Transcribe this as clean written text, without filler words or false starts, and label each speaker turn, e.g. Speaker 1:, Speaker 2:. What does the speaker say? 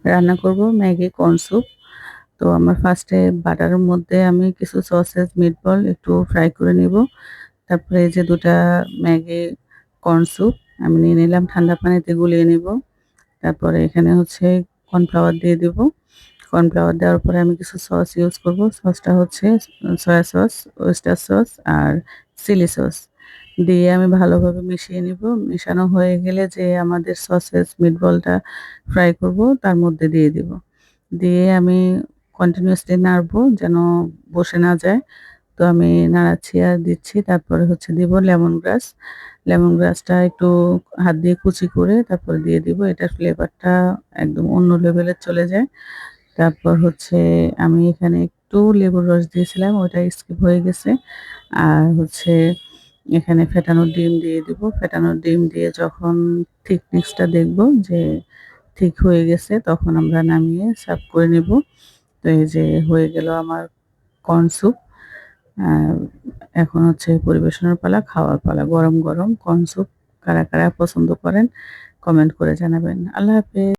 Speaker 1: রান্না করব Maggi corn soup. তো আমার ফার্স্টে বাটারের মধ্যে আমি কিছু সসেস, মিটবল একটু ফ্রাই করে নিব। তারপরে এই যে ২ টা ম্যাগি কর্ন স্যুপ আমি নিয়ে নিলাম, ঠান্ডা পানিতে গুলিয়ে নিব। তারপরে এখানে হচ্ছে কর্নফ্লাওয়ার দিয়ে দিব। কর্নফ্লাওয়ার দেওয়ার পরে আমি কিছু সস ইউজ করব। সসটা হচ্ছে সয়া সস, ওয়েস্টার সস আর চিলি সস দিয়ে আমি ভালোভাবে মিশিয়ে নিব। মেশানো হয়ে গেলে যে আমাদের সসেস মিটবলটা ফ্রাই করব তার মধ্যে দিয়ে দিব। দিয়ে আমি কন্টিনিউয়াসলি নাড়বো যেন বসে না যায়। তো আমি নাড়াচ্ছি আর দিচ্ছি। তারপরে হচ্ছে দিব লেমন গ্রাস। লেমন গ্রাসটা একটু হাত দিয়ে কুচি করে তারপরে দিয়ে দিব। এটার ফ্লেভারটা একদম অন্য লেভেলের চলে যায়। তারপর হচ্ছে আমি এখানে একটু লেবুর রস দিয়েছিলাম, ওটা স্কিপ হয়ে গেছে। আর হচ্ছে এখানে ফেটানো ডিম দিয়ে দিব। ফেটানো ডিম দিয়ে যখন থিকনেসটা দেখব যে ঠিক হয়ে গেছে তখন আমরা নামিয়ে সার্ভ করে নেব। তো এই যে হয়ে গেল আমার কর্ন স্যুপ। আ এখন হচ্ছে পরিবেশনের পালা, খাওয়ার পালা। গরম, গরম কর্ন স্যুপ কারা, কারা পছন্দ করেন কমেন্ট করে জানাবেন। আল্লাহ হাফেজ।